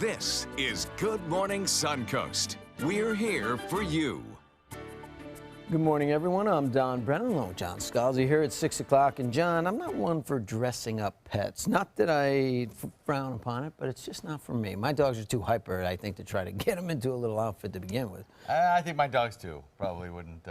This is Good Morning Suncoast. We're here for you. Good morning, everyone. I'm Don Brennan, along with John Scalzi here at 6 o'clock. And John, I'm not one for dressing up pets. Not that I frown upon it, but it's just not for me. My dogs are too hyper, I think, to try to get them into a little outfit to begin with. I think my dogs too probably wouldn't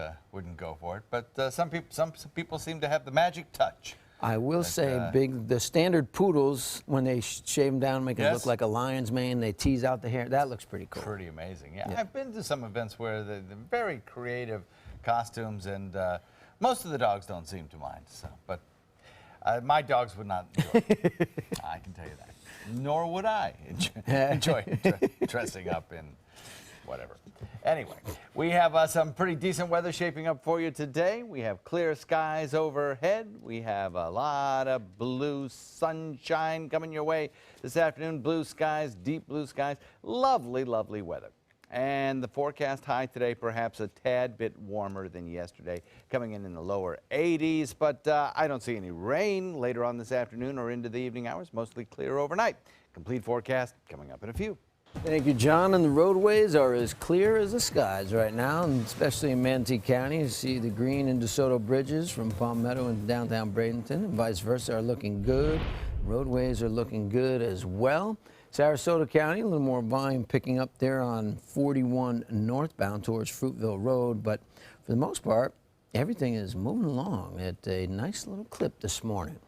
go for it. But some people seem to have the magic touch. I will say, the standard poodles, when they shave them down, make it look like a lion's mane, they tease out the hair. That looks pretty cool. Pretty amazing. Yeah. I've been to some events where they're very creative costumes, and most of the dogs don't seem to mind. So, but my dogs would not do it. I can tell you that. Nor would I enjoy dressing up in whatever. Anyway, we have some pretty decent weather shaping up for you today. We have clear skies overhead. We have a lot of blue sunshine coming your way this afternoon. Blue skies, deep blue skies. Lovely, lovely weather. And the forecast high today, perhaps a tad bit warmer than yesterday, coming in the lower 80s. But I don't see any rain later on this afternoon or into the evening hours. Mostly clear overnight. Complete forecast coming up in a few. Thank you, John. And the roadways are as clear as the skies right now, and especially in Manatee County. You see the green and DeSoto bridges from Palmetto and downtown Bradenton and vice versa are looking good. Roadways are looking good as well. Sarasota County, a little more volume picking up there on 41 northbound towards Fruitville Road, but for the most part, everything is moving along at a nice little clip this morning.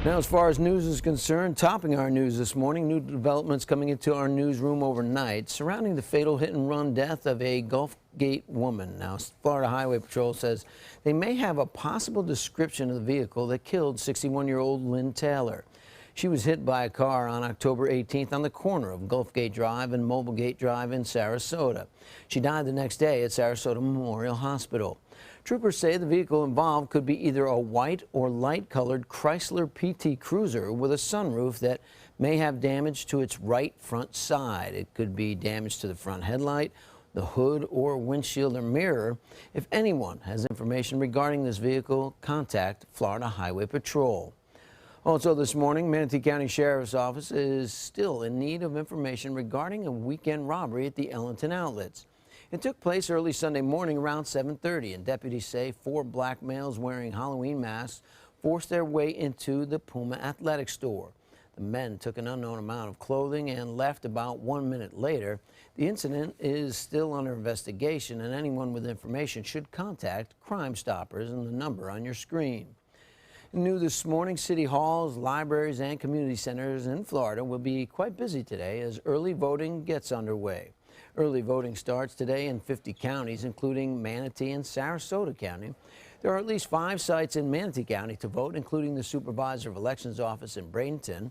Now, as far as news is concerned, topping our news this morning, new developments coming into our newsroom overnight surrounding the fatal hit-and-run death of a Gulfgate woman. Now, Florida Highway Patrol says they may have a possible description of the vehicle that killed 61-year-old Lynn Taylor. She was hit by a car on October 18th on the corner of Gulfgate Drive and Mobilegate Drive in Sarasota. She died the next day at Sarasota Memorial Hospital. Troopers say the vehicle involved could be either a white or light-colored Chrysler PT Cruiser with a sunroof that may have damage to its right front side. It could be damage to the front headlight, the hood, or windshield or mirror. If anyone has information regarding this vehicle, contact Florida Highway Patrol. Also this morning, Manatee County Sheriff's Office is still in need of information regarding a weekend robbery at the Ellington Outlets. It took place early Sunday morning around 7:30, and deputies say 4 black males wearing Halloween masks forced their way into the Puma Athletic store. The men took an unknown amount of clothing and left about 1 minute later. The incident is still under investigation, and anyone with information should contact Crime Stoppers and the number on your screen. New this morning, city halls, libraries, and community centers in Florida will be quite busy today as early voting gets underway. Early voting starts today in 50 counties, including Manatee and Sarasota County. There are at least 5 sites in Manatee County to vote, including the Supervisor of Elections office in Bradenton.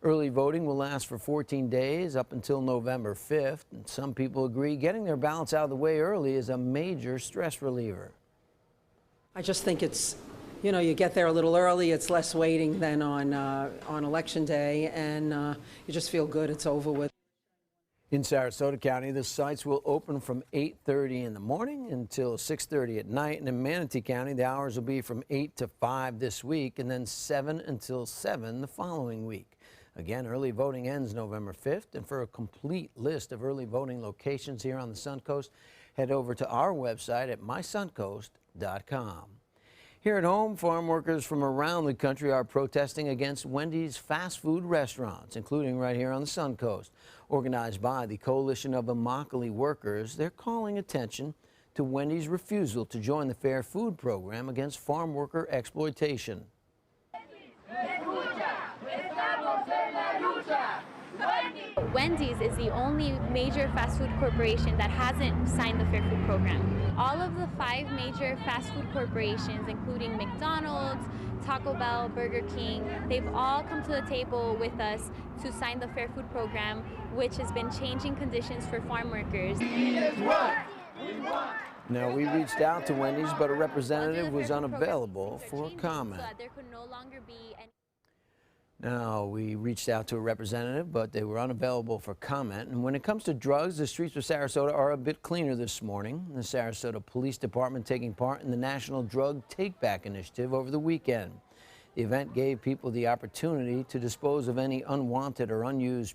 Early voting will last for 14 days up until November 5th. And some people agree getting their ballots out of the way early is a major stress reliever. I just think it's, you know, you get there a little early, it's less waiting than on Election Day, and you just feel good it's over with. In Sarasota County, the sites will open from 8:30 in the morning until 6:30 at night. And in Manatee County, the hours will be from 8 to 5 this week and then 7 until 7 the following week. Again, early voting ends November 5th. And for a complete list of early voting locations here on the Suncoast, head over to our website at mysuncoast.com. Here at home, farm workers from around the country are protesting against Wendy's fast food restaurants, including right here on the Suncoast. Organized by the Coalition of Immokalee Workers, they're calling attention to Wendy's refusal to join the Fair Food Program against farm worker exploitation. Wendy's is the only major fast food corporation that hasn't signed the Fair Food Program. All of the 5 major fast food corporations, including McDonald's, Taco Bell, Burger King, they've all come to the table with us to sign the Fair Food Program, which has been changing conditions for farm workers. Now, we reached out to Wendy's, but a representative was unavailable for comment. Now, we reached out to a representative, but they were unavailable for comment. And when it comes to drugs, the streets of Sarasota are a bit cleaner this morning. The Sarasota Police Department taking part in the National Drug Take Back Initiative over the weekend. The event gave people the opportunity to dispose of any unwanted or unused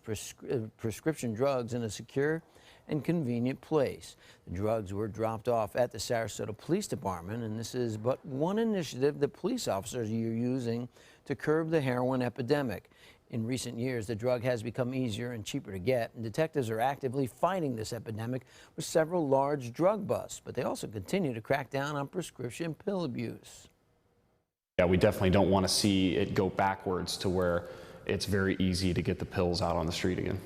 prescription drugs in a secure and convenient place. The drugs were dropped off at the Sarasota Police Department, and this is but one initiative that police officers are using to curb the heroin epidemic. In recent years, the drug has become easier and cheaper to get, and detectives are actively fighting this epidemic with several large drug busts, but they also continue to crack down on prescription pill abuse. Yeah, we definitely don't want to see it go backwards to where it's very easy to get the pills out on the street again.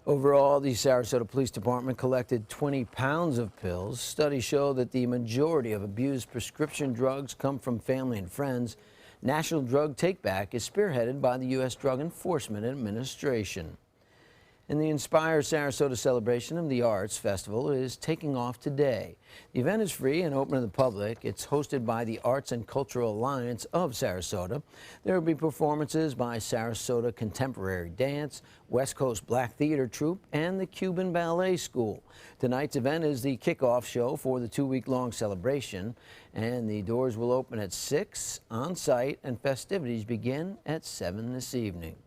Overall, the Sarasota Police Department collected 20 pounds of pills. Studies show that the majority of abused prescription drugs come from family and friends. National Drug Takeback is spearheaded by the U.S. Drug Enforcement Administration. And the Inspire Sarasota celebration of the Arts Festival is taking off today. The event is free and open to the public. It's hosted by the Arts and Cultural Alliance of Sarasota. There will be performances by Sarasota Contemporary Dance, West Coast Black Theater Troupe, and the Cuban Ballet School. Tonight's event is the kickoff show for the two-week-long celebration, and the doors will open at 6 on site, and festivities begin at 7 this evening.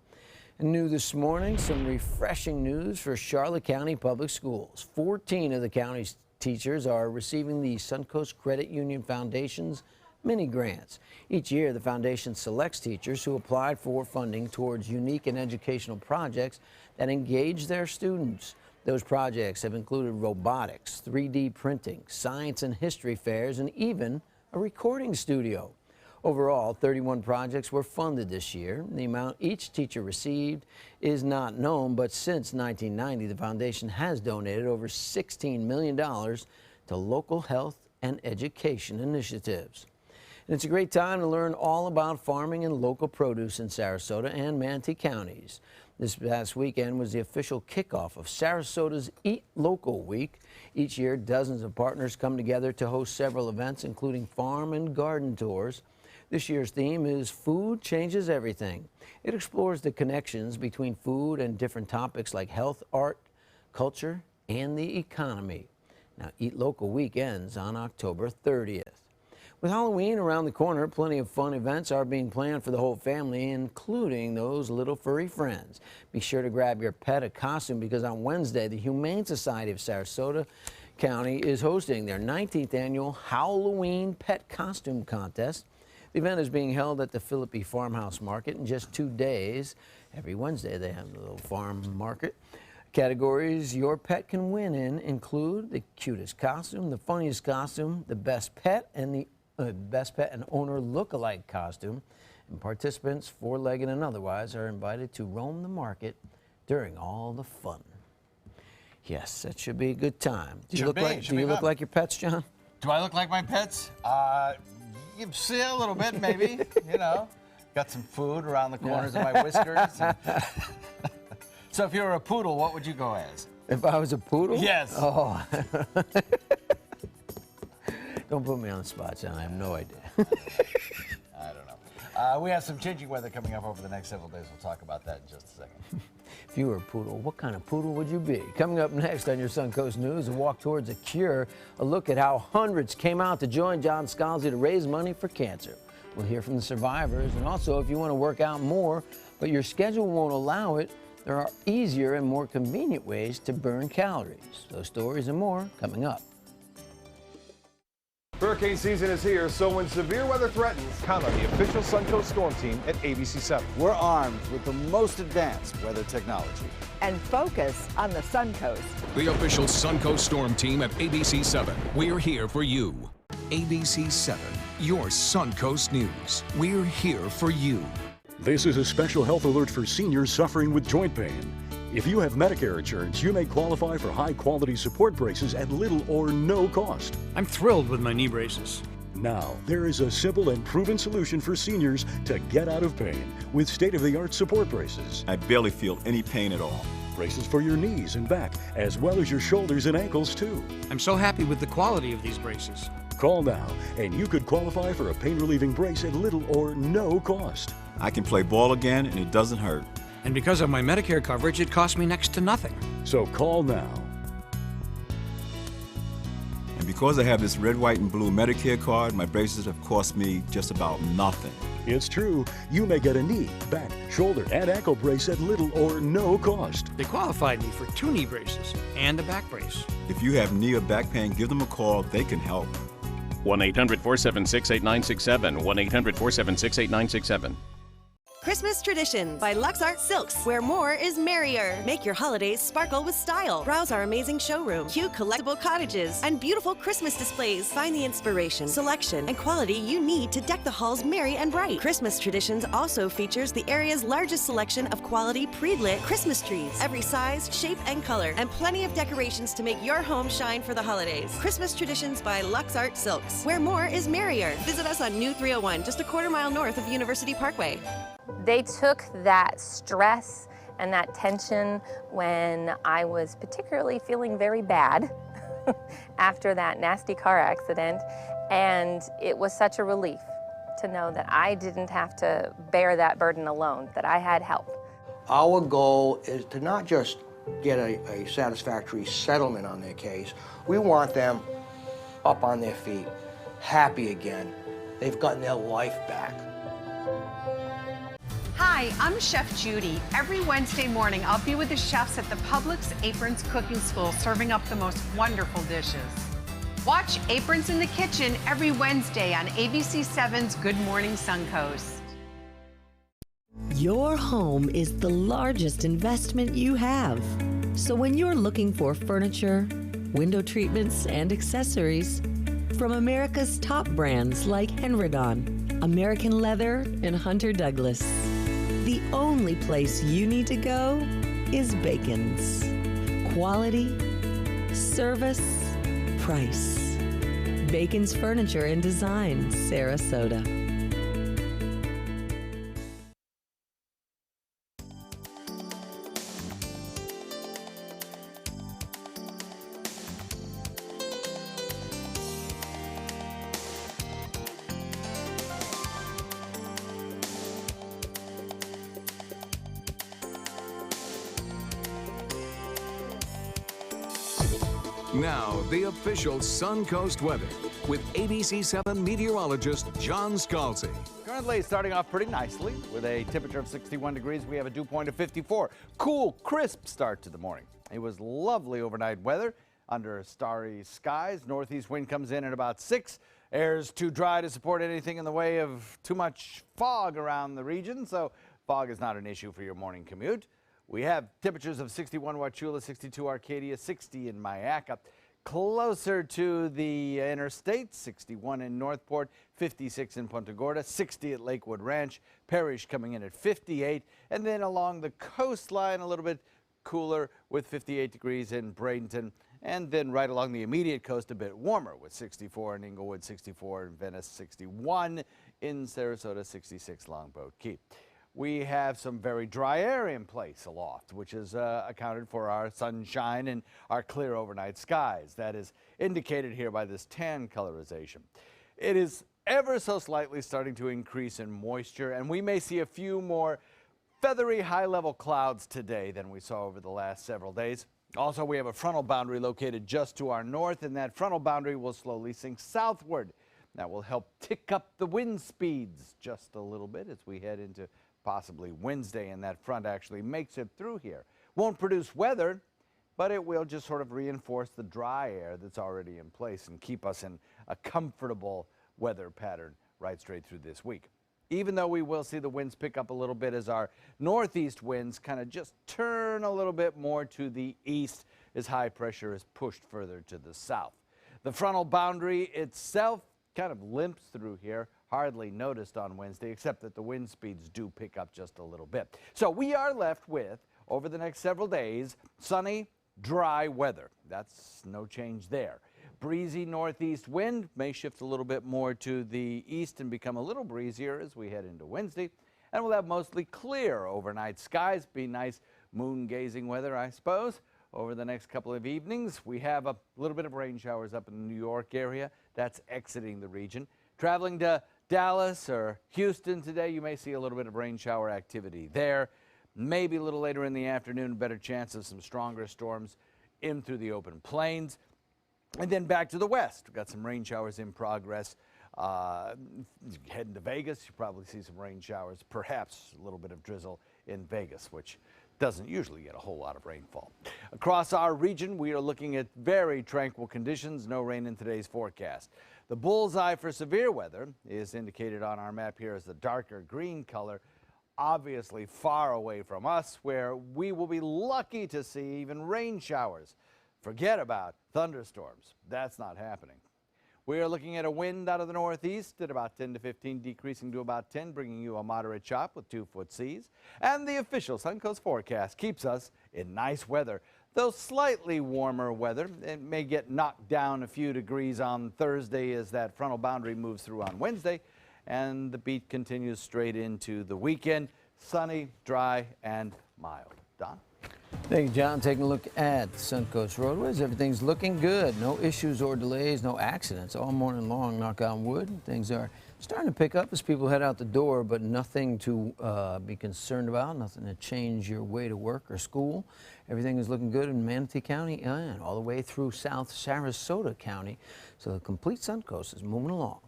And new this morning, some refreshing news for Charlotte County Public Schools. 14 of the county's teachers are receiving the Suncoast Credit Union Foundation's mini grants. Each year, the foundation selects teachers who applied for funding towards unique and educational projects that engage their students. Those projects have included robotics, 3D printing, science and history fairs, and even a recording studio. Overall, 31 projects were funded this year. The amount each teacher received is not known, but since 1990, the foundation has donated over $16 million to local health and education initiatives. And it's a great time to learn all about farming and local produce in Sarasota and Manatee counties. This past weekend was the official kickoff of Sarasota's Eat Local Week. Each year, dozens of partners come together to host several events, including farm and garden tours. This year's theme is Food Changes Everything. It explores the connections between food and different topics like health, art, culture, and the economy. Now, Eat Local Week ends on October 30th. With Halloween around the corner, plenty of fun events are being planned for the whole family, including those little furry friends. Be sure to grab your pet a costume, because on Wednesday, the Humane Society of Sarasota County is hosting their 19th annual Halloween Pet Costume Contest. The event is being held at the Philippi Farmhouse Market in just 2 days. Every Wednesday they have a little farm market. Categories your pet can win in include the cutest costume, the funniest costume, the best pet, and the best pet and owner look-alike costume. And participants, four-legged and otherwise, are invited to roam the market during all the fun. Yes, that should be a good time. Do you look like your pets, John? Do I look like my pets? You see a little bit, maybe, you know. Got some food around the corners of my whiskers. So if you were a poodle, what would you go as? If I was a poodle? Yes. Oh. Don't put me on the spot, John. I have no idea. I don't know. We have some changing weather coming up over the next several days. We'll talk about that in just a second. If you were a poodle, what kind of poodle would you be? Coming up next on your Suncoast News, a walk towards a cure, a look at how hundreds came out to join John Scalzi to raise money for cancer. We'll hear from the survivors, and also if you want to work out more, but your schedule won't allow it, there are easier and more convenient ways to burn calories. Those stories and more coming up. Hurricane season is here, so when severe weather threatens, count on the official Suncoast Storm Team at ABC7. We're armed with the most advanced weather technology. And focus on the Suncoast. The official Suncoast Storm Team at ABC7. We're here for you. ABC7, your Suncoast News. We're here for you. This is a special health alert for seniors suffering with joint pain. If you have Medicare insurance, you may qualify for high-quality support braces at little or no cost. I'm thrilled with my knee braces. Now, there is a simple and proven solution for seniors to get out of pain with state-of-the-art support braces. I barely feel any pain at all. Braces for your knees and back, as well as your shoulders and ankles, too. I'm so happy with the quality of these braces. Call now, and you could qualify for a pain-relieving brace at little or no cost. I can play ball again, and it doesn't hurt. And because of my Medicare coverage, it costs me next to nothing. So call now. And because I have this red, white, and blue Medicare card, my braces have cost me just about nothing. It's true. You may get a knee, back, shoulder, and ankle brace at little or no cost. They qualified me for 2 knee braces and a back brace. If you have knee or back pain, give them a call. They can help. 1-800-476-8967. 1-800-476-8967. Christmas Traditions by Lux Art Silks, where more is merrier. Make your holidays sparkle with style. Browse our amazing showroom, cute collectible cottages, and beautiful Christmas displays. Find the inspiration, selection, and quality you need to deck the halls merry and bright. Christmas Traditions also features the area's largest selection of quality pre-lit Christmas trees, every size, shape, and color, and plenty of decorations to make your home shine for the holidays. Christmas Traditions by Lux Art Silks, where more is merrier. Visit us on New 301, just a quarter-mile north of University Parkway. They took that stress and that tension when I was particularly feeling very bad after that nasty car accident, and it was such a relief to know that I didn't have to bear that burden alone, that I had help. Our goal is to not just get a satisfactory settlement on their case. We want them up on their feet, happy again. They've gotten their life back. Hi, I'm Chef Judy. Every Wednesday morning, I'll be with the chefs at the Publix Aprons Cooking School, serving up the most wonderful dishes. Watch Aprons in the Kitchen every Wednesday on ABC7's Good Morning Suncoast. Your home is the largest investment you have. So when you're looking for furniture, window treatments, and accessories, from America's top brands like Henredon, American Leather, and Hunter Douglas, the only place you need to go is Bacon's. Quality, service, price. Bacon's Furniture and Design, Sarasota. Now, the official Suncoast weather with ABC7 meteorologist John Scalzi. Currently starting off pretty nicely with a temperature of 61 degrees. We have a dew point of 54. Cool, crisp start to the morning. It was lovely overnight weather under starry skies. Northeast wind comes in at about 6. Air's too dry to support anything in the way of too much fog around the region, so fog is not an issue for your morning commute. We have temperatures of 61 Wauchula, 62 Arcadia, 60 in Mayaca. Closer to the interstate, 61 in Northport, 56 in Punta Gorda, 60 at Lakewood Ranch. Parrish coming in at 58. And then along the coastline, a little bit cooler with 58 degrees in Bradenton. And then right along the immediate coast, a bit warmer with 64 in Inglewood, 64 in Venice, 61 in Sarasota, 66 Longboat Key. We have some very dry air in place aloft, which is accounted for our sunshine and our clear overnight skies. That is indicated here by this tan colorization. It is ever so slightly starting to increase in moisture, and we may see a few more feathery high-level clouds today than we saw over the last several days. Also, we have a frontal boundary located just to our north, and that frontal boundary will slowly sink southward. That will help tick up the wind speeds just a little bit as we head into possibly Wednesday, and that front actually makes it through here. Won't produce weather, but it will just sort of reinforce the dry air that's already in place and keep us in a comfortable weather pattern right straight through this week. Even though we will see the winds pick up a little bit as our northeast winds kind of just turn a little bit more to the east as high pressure is pushed further to the south. The frontal boundary itself kind of limps through here, hardly noticed on Wednesday, except that the wind speeds do pick up just a little bit. So we are left with, over the next several days, sunny, dry weather. That's no change there. Breezy northeast wind may shift a little bit more to the east and become a little breezier as we head into Wednesday. And we'll have mostly clear overnight skies. Be nice moon gazing weather, I suppose. Over the next couple of evenings, we have a little bit of rain showers up in the New York area. That's exiting the region. Traveling to Dallas or Houston today, you may see a little bit of rain shower activity there. Maybe a little later in the afternoon, a better chance of some stronger storms in through the open plains. And then back to the west. We've got some rain showers in progress Heading to Vegas, you probably see some rain showers, perhaps a little bit of drizzle in Vegas, which doesn't usually get a whole lot of rainfall. Across our region, we are looking at very tranquil conditions, no rain in today's forecast. The bullseye for severe weather is indicated on our map here as the darker green color, obviously far away from us, where we will be lucky to see even rain showers. Forget about thunderstorms. That's not happening. We are looking at a wind out of the northeast at about 10 to 15, decreasing to about 10, bringing you a moderate chop with 2-foot seas. And the official Suncoast forecast keeps us in nice weather, though slightly warmer weather. It may get knocked down a few degrees on Thursday as that frontal boundary moves through on Wednesday. And the beat continues straight into the weekend. Sunny, dry, and mild. Don? Thank you, John. Taking a look at Suncoast roadways. Everything's looking good. No issues or delays, no accidents all morning long, knock on wood. Things are starting to pick up as people head out the door, but nothing to be concerned about, nothing to change your way to work or school. Everything is looking good in Manatee County and all the way through South Sarasota County. So the complete Suncoast is moving along.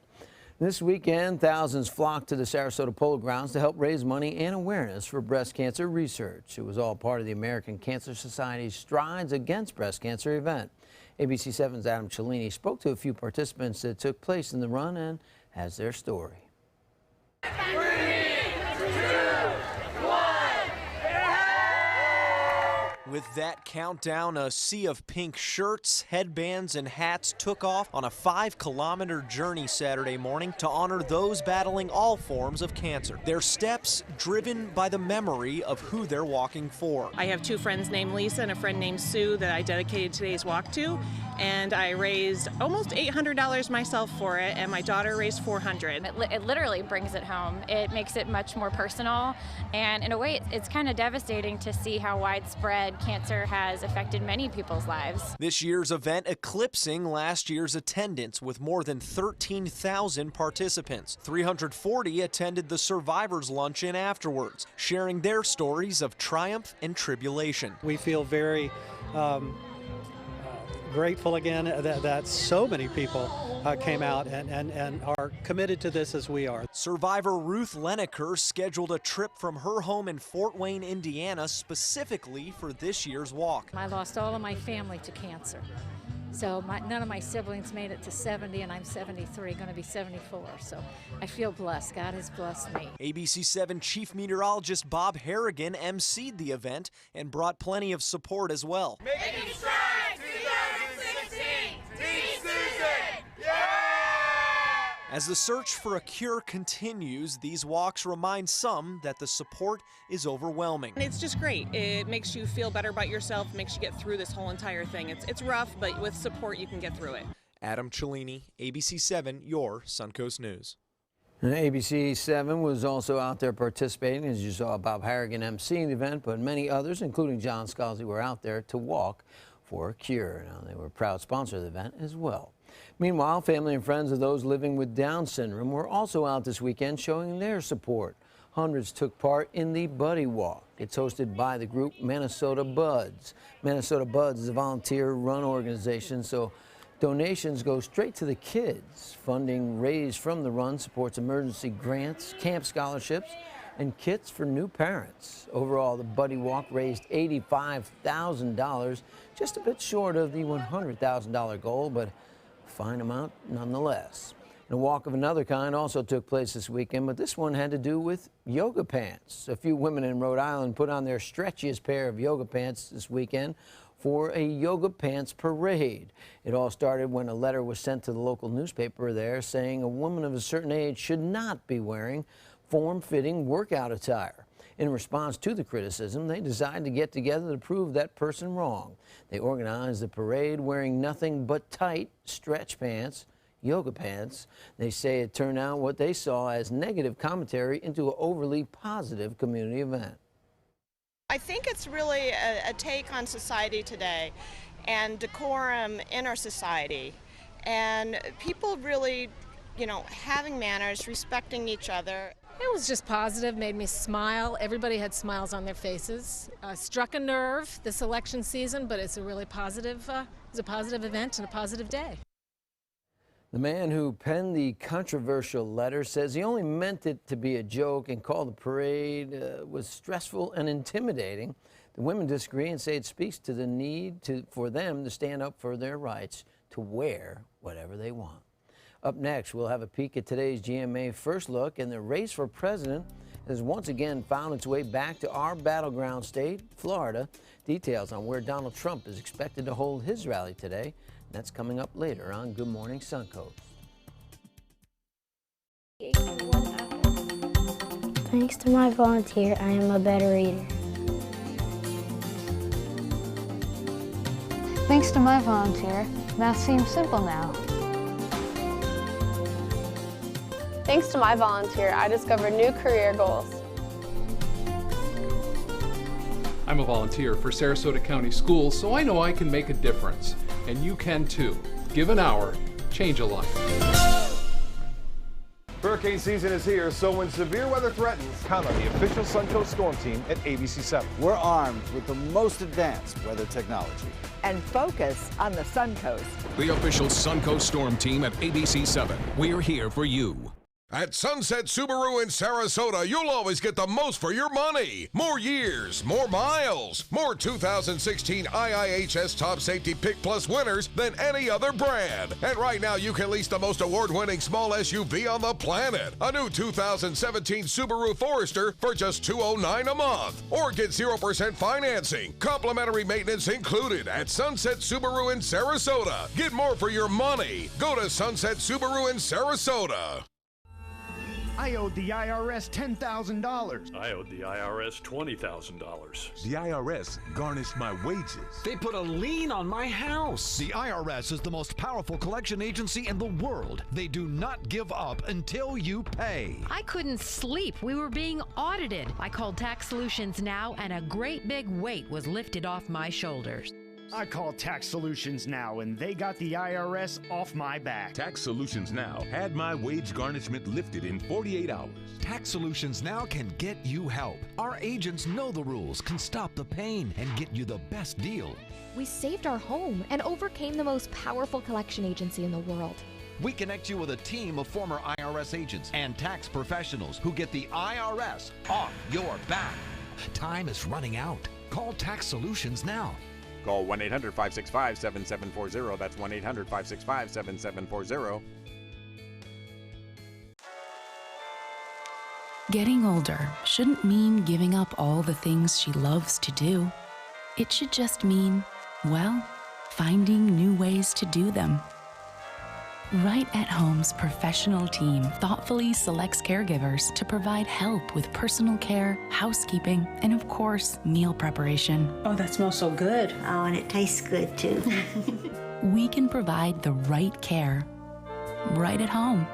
This weekend, thousands flocked to the Sarasota Polo Grounds to help raise money and awareness for breast cancer research. It was all part of the American Cancer Society's Strides Against Breast Cancer event. ABC 7's Adam Cellini spoke to a few participants that took place in the run and has their story. 3, 2, 1. With that countdown, a sea of pink shirts, headbands, and hats took off on a 5-kilometer journey Saturday morning to honor those battling all forms of cancer. Their steps driven by the memory of who they're walking for. I have 2 friends named Lisa and a friend named Sue that I dedicated today's walk to, and I raised almost $800 myself for it, and my daughter raised $400. It literally brings it home. It makes it much more personal, and in a way, it's kind of devastating to see how widespread cancer has affected many people's lives. This year's event eclipsing last year's attendance with more than 13,000 participants. 340 attended the Survivors Luncheon afterwards, sharing their stories of triumph and tribulation. We feel very grateful again that so many people came out and are committed to this as we are. Survivor Ruth Leneker scheduled a trip from her home in Fort Wayne, Indiana, specifically for this year's walk. I lost all of my family to cancer. So none of my siblings made it to 70, and I'm 73, going to be 74. So I feel blessed. God has blessed me. ABC 7 Chief Meteorologist Bob Harrigan emceed the event and brought plenty of support as well. Making strides 2016! Teach Susan! Yeah! As the search for a cure continues, these walks remind some that the support is overwhelming. And it's just great. It makes you feel better about yourself, makes you get through this whole entire thing. It's rough, but with support you can get through it. Adam Cellini, ABC 7, your Suncoast News. And ABC 7 was also out there participating, as you saw Bob Harrigan emceeing the event, but many others, including John Scalzi, were out there to walk for a cure. Now, they were a proud sponsor of the event as well. Meanwhile, family and friends of those living with Down syndrome were also out this weekend showing their support. Hundreds took part in the Buddy Walk. It's hosted by the group Minnesota Buds. Minnesota Buds is a volunteer-run organization, so donations go straight to the kids. Funding raised from the run supports emergency grants, camp scholarships, and kits for new parents. Overall, the Buddy Walk raised $85,000, just a bit short of the $100,000 goal, but a fine amount nonetheless. And a walk of another kind also took place this weekend, but this one had to do with yoga pants. A few women in Rhode Island put on their stretchiest pair of yoga pants this weekend for a yoga pants parade. It all started when a letter was sent to the local newspaper there saying a woman of a certain age should not be wearing form-fitting workout attire. In response to the criticism, they decided to get together to prove that person wrong. They organized the parade wearing nothing but tight stretch pants, yoga pants. They say it turned out what they saw as negative commentary into an overly positive community event. I think it's really a take on society today and decorum in our society, and people really, having manners, respecting each other. It was just positive, made me smile. Everybody had smiles on their faces. Struck a nerve this election season, but it's a really positive, it's a positive event and a positive day. The man who penned the controversial letter says he only meant it to be a joke and called the parade was stressful and intimidating. The women disagree and say it speaks to the need for them to stand up for their rights to wear whatever they want. Up next, we'll have a peek at today's GMA First Look, and the race for president has once again found its way back to our battleground state, Florida. Details on where Donald Trump is expected to hold his rally today. That's coming up later on Good Morning Suncoast. Thanks to my volunteer, I am a better reader. Thanks to my volunteer, math seems simple now. Thanks to my volunteer, I discovered new career goals. I'm a volunteer for Sarasota County Schools, so I know I can make a difference. And you can too. Give an hour, change a life. Hurricane season is here, so when severe weather threatens, count on the official Suncoast Storm Team at ABC 7. We're armed with the most advanced weather technology. And focus on the Suncoast. The official Suncoast Storm Team at ABC 7. We're here for you. At Sunset Subaru in Sarasota, you'll always get the most for your money. More years, more miles, more 2016 IIHS Top Safety Pick Plus winners than any other brand. And right now, you can lease the most award-winning small SUV on the planet. A new 2017 Subaru Forester for just $209 a month. Or get 0% financing. Complimentary maintenance included at Sunset Subaru in Sarasota. Get more for your money. Go to Sunset Subaru in Sarasota. I owed the IRS $10,000. I owed the IRS $20,000. The IRS garnished my wages. They put a lien on my house. The IRS is the most powerful collection agency in the world. They do not give up until you pay. I couldn't sleep. We were being audited. I called Tax Solutions Now, and a great big weight was lifted off my shoulders. I called Tax Solutions Now, and they got the IRS off my back. Tax Solutions Now had my wage garnishment lifted in 48 hours. Tax Solutions Now can get you help. Our agents know the rules, can stop the pain, and get you the best deal. We saved our home and overcame the most powerful collection agency in the world. We connect you with a team of former IRS agents and tax professionals who get the IRS off your back. Time is running out. Call Tax Solutions Now. Call 1-800-565-7740. That's 1-800-565-7740. Getting older shouldn't mean giving up all the things she loves to do. It should just mean, well, finding new ways to do them. Right at Home's professional team thoughtfully selects caregivers to provide help with personal care, housekeeping, and of course, meal preparation. Oh, that smells so good. Oh, and it tastes good too. We can provide the right care right at home.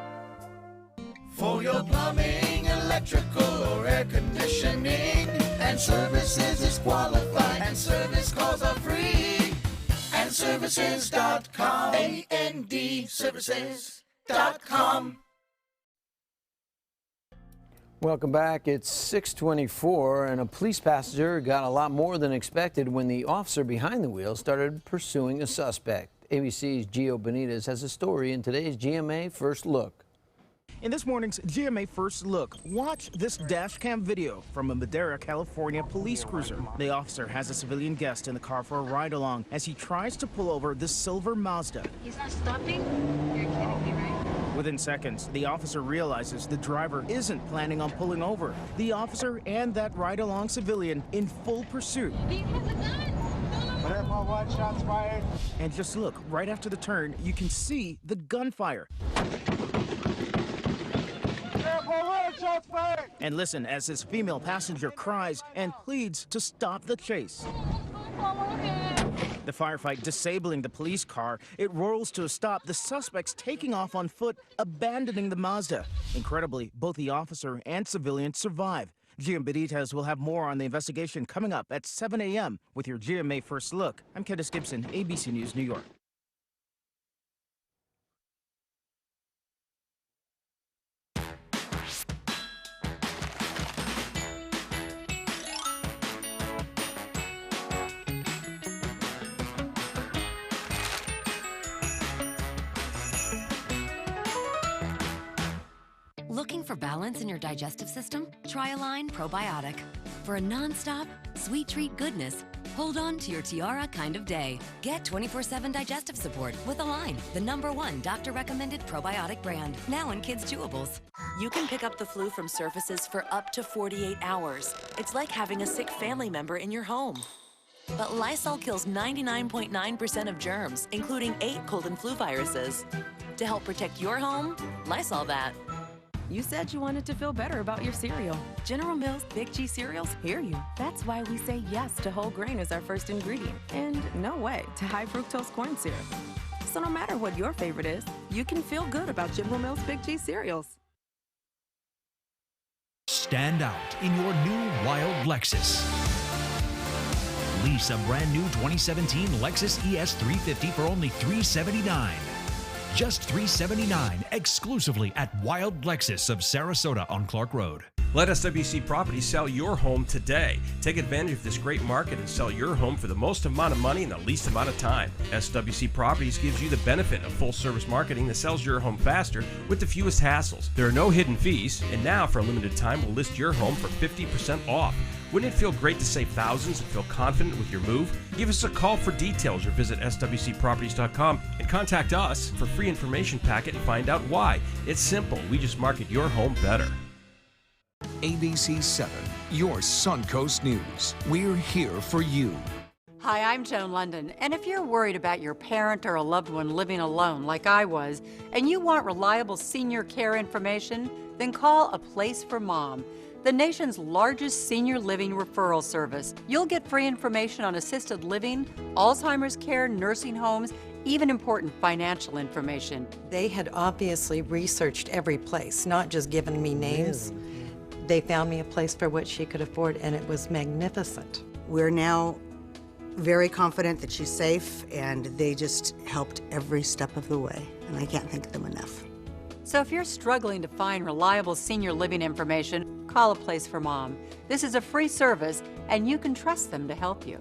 For your plumbing, electrical, or air conditioning, and services is qualified, and service calls are free. AndServices.com. AndServices.com. Welcome back. It's 6:24, and a police passenger got a lot more than expected when the officer behind the wheel started pursuing a suspect. ABC's Gio Benitez has a story in today's GMA First Look. In this morning's GMA First Look, watch this dash cam video from a Madera, California police cruiser. The officer has a civilian guest in the car for a ride along as he tries to pull over this silver Mazda. He's not stopping? You're kidding me, right? Within seconds, the officer realizes the driver isn't planning on pulling over. The officer and that ride-along civilian in full pursuit. He has a gun! Careful, one shot's fired. And just look, right after the turn, you can see the gunfire. And listen as this female passenger cries and pleads to stop the chase. The firefight disabling the police car. It rolls to a stop, the suspects taking off on foot, abandoning the Mazda. Incredibly, both the officer and civilian survive. Gio Benitez will have more on the investigation coming up at 7 a.m. with your GMA First Look. I'm Candace Gibson, ABC News, New York. Looking for balance in your digestive system? Try Align Probiotic. For a non-stop, sweet treat goodness, hold on to your Tiara kind of day. Get 24/7 digestive support with Align, the #1 doctor-recommended probiotic brand, now in kids' chewables. You can pick up the flu from surfaces for up to 48 hours. It's like having a sick family member in your home. But Lysol kills 99.9% of germs, including 8 cold and flu viruses. To help protect your home, Lysol that. You said you wanted to feel better about your cereal. General Mills Big G cereals hear you. That's why we say yes to whole grain as our first ingredient, and no way to high fructose corn syrup. So no matter what your favorite is, you can feel good about General Mills Big G cereals. Stand out in your new wild Lexus. Lease a brand new 2017 Lexus ES350 for only $379. Just $379 exclusively at Wild Lexus of Sarasota on Clark Road. Let SWC Properties sell your home today. Take advantage of this great market and sell your home for the most amount of money in the least amount of time. SWC Properties gives you the benefit of full-service marketing that sells your home faster with the fewest hassles. There are no hidden fees, and now for a limited time we'll list your home for 50% off. Wouldn't it feel great to save thousands and feel confident with your move? Give us a call for details or visit swcproperties.com and contact us for free information packet and find out why. It's simple. We just market your home better. ABC 7, your Suncoast News. We're here for you. Hi, I'm Joan London, and if you're worried about your parent or a loved one living alone like I was, and you want reliable senior care information, then call A Place for Mom, the nation's largest senior living referral service. You'll get free information on assisted living, Alzheimer's care, nursing homes, even important financial information. They had obviously researched every place, not just given me names. They found me a place for what she could afford, and it was magnificent. We're now very confident that she's safe, and they just helped every step of the way, and I can't thank them enough. So if you're struggling to find reliable senior living information, call A Place for Mom. This is a free service, and you can trust them to help you.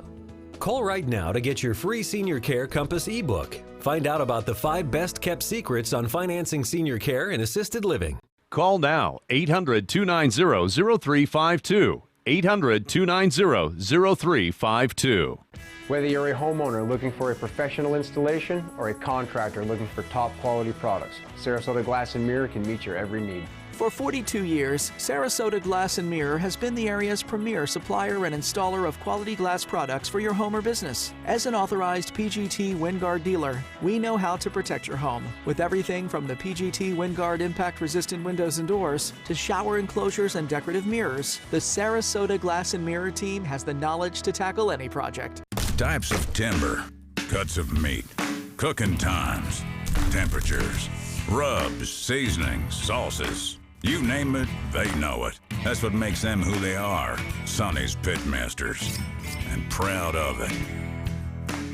Call right now to get your free Senior Care Compass ebook. Find out about the 5 best-kept secrets on financing senior care and assisted living. Call now, 800-290-0352. 800-290-0352. Whether you're a homeowner looking for a professional installation or a contractor looking for top quality products, Sarasota Glass and Mirror can meet your every need. For 42 years, Sarasota Glass and Mirror has been the area's premier supplier and installer of quality glass products for your home or business. As an authorized PGT WindGuard dealer, we know how to protect your home with everything from the PGT WindGuard impact-resistant windows and doors to shower enclosures and decorative mirrors. The Sarasota Glass and Mirror team has the knowledge to tackle any project. Types of timber, cuts of meat, cooking times, temperatures, rubs, seasonings, sauces. You name it, they know it. That's what makes them who they are, Sonny's Pitmasters, and proud of it.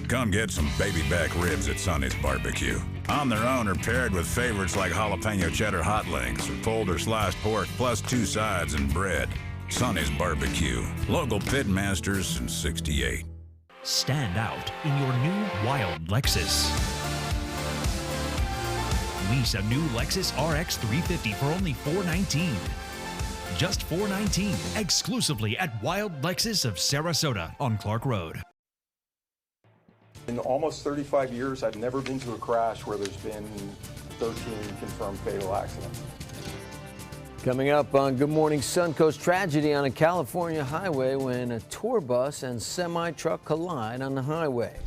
Come get some baby back ribs at Sonny's Barbecue. On their own or paired with favorites like jalapeno cheddar hot links or pulled or sliced pork plus 2 sides and bread. Sonny's Barbecue, local Pitmasters since '68. Stand out in your new wild Lexus. Lease a new Lexus RX 350 for only $419. Just $419 exclusively at Wild Lexus of Sarasota on Clark Road. In almost 35 years, I've never been to a crash where there's been 13 confirmed fatal accidents. Coming up on Good Morning Suncoast, tragedy on a California highway when a tour bus and semi-truck collide on the highway.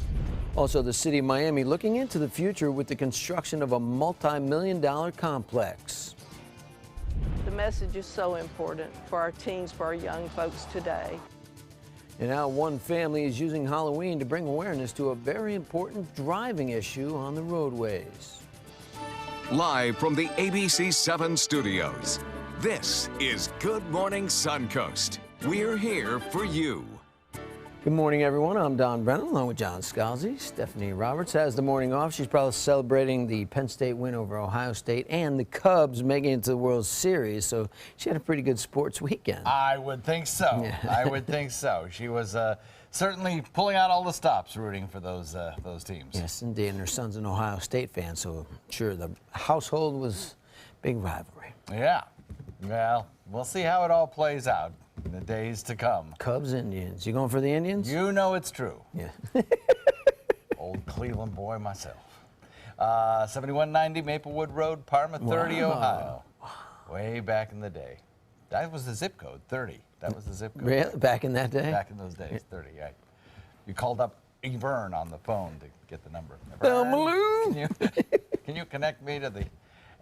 Also, the city of Miami looking into the future with the construction of a multi-million-dollar complex. The message is so important for our teens, for our young folks today. And now one family is using Halloween to bring awareness to a very important driving issue on the roadways. Live from the ABC 7 studios, this is Good Morning Suncoast. We're here for you. Good morning, everyone. I'm Don Brennan, along with John Scalzi. Stephanie Roberts has the morning off. She's probably celebrating the Penn State win over Ohio State and the Cubs making it to the World Series, so she had a pretty good sports weekend. I would think so. Yeah. I would think so. She was certainly pulling out all the stops rooting for those teams. Yes, indeed. And her son's an Ohio State fan, so I'm sure the household was big rivalry. Yeah. Well, we'll see how it all plays out in the days to come. Cubs, Indians. You going for the Indians? You know it's true. Yeah. Old Cleveland boy myself. 7190 Maplewood Road, Parma 30, Ohio. Way back in the day. That was the zip code, 30. That was the zip code. Really? Back in that day? Back in those days, 30. Yeah. You called up Evern on the phone to get the number. Can you connect me to the...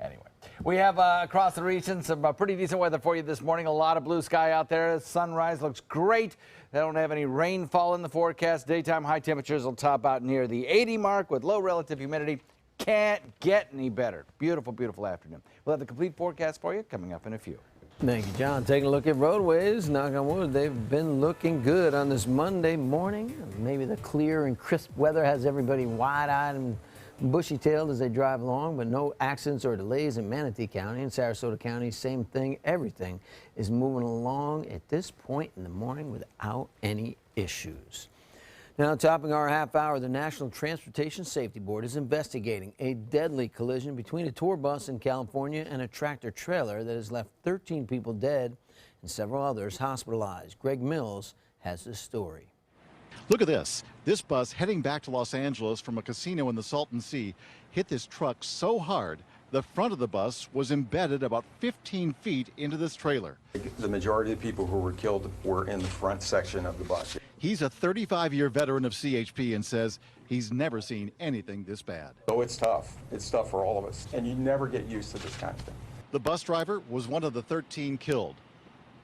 Anyway, we have across the region some pretty decent weather for you this morning. A lot of blue sky out there. The sunrise looks great. They don't have any rainfall in the forecast. Daytime high temperatures will top out near the 80 mark with low relative humidity. Can't get any better. Beautiful, beautiful afternoon. We'll have the complete forecast for you coming up in a few. Thank you, John. Taking a look at roadways, knock on wood, they've been looking good on this Monday morning. Maybe the clear and crisp weather has everybody wide-eyed and bushy-tailed as they drive along, but no accidents or delays in Manatee County and Sarasota County. Same thing. Everything is moving along at this point in the morning without any issues. Now, topping our half hour, the National Transportation Safety Board is investigating a deadly collision between a tour bus in California and a tractor trailer that has left 13 people dead and several others hospitalized. Greg Mills has the story. Look at this. This bus heading back to Los Angeles from a casino in the Salton Sea hit this truck so hard the front of the bus was embedded about 15 feet into this trailer. The majority of the people who were killed were in the front section of the bus. He's a 35-year veteran of CHP and says he's never seen anything this bad. So it's tough. It's tough for all of us. And you never get used to this kind of thing. The bus driver was one of the 13 killed.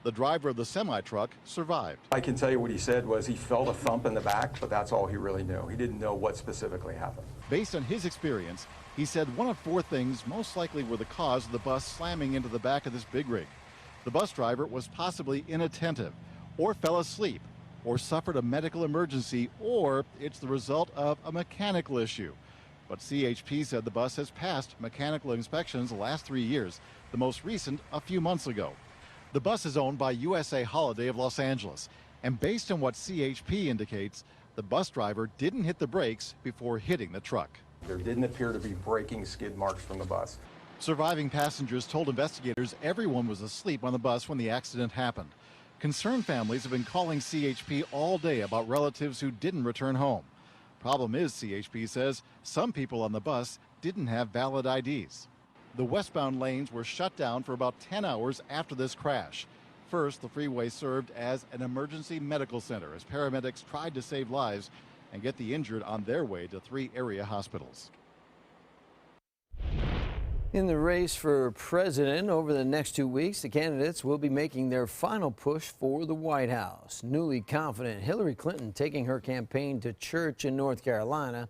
The driver of the semi-truck survived. I can tell you what he said was he felt a thump in the back, but that's all he really knew. He didn't know what specifically happened. Based on his experience, he said one of four things most likely were the cause of the bus slamming into the back of this big rig. The bus driver was possibly inattentive, or fell asleep, or suffered a medical emergency, or it's the result of a mechanical issue. But CHP said the bus has passed mechanical inspections the last 3 years, the most recent a few months ago. The bus is owned by USA Holiday of Los Angeles, and based on what CHP indicates, the bus driver didn't hit the brakes before hitting the truck. There didn't appear to be braking skid marks from the bus. Surviving passengers told investigators everyone was asleep on the bus when the accident happened. Concerned families have been calling CHP all day about relatives who didn't return home. Problem is, CHP says, some people on the bus didn't have valid IDs. The westbound lanes were shut down for about 10 hours after this crash. First, the freeway served as an emergency medical center as paramedics tried to save lives and get the injured on their way to 3 area hospitals. In the race for president over the next 2 weeks, the candidates will be making their final push for the White House. Newly confident Hillary Clinton taking her campaign to church in North Carolina.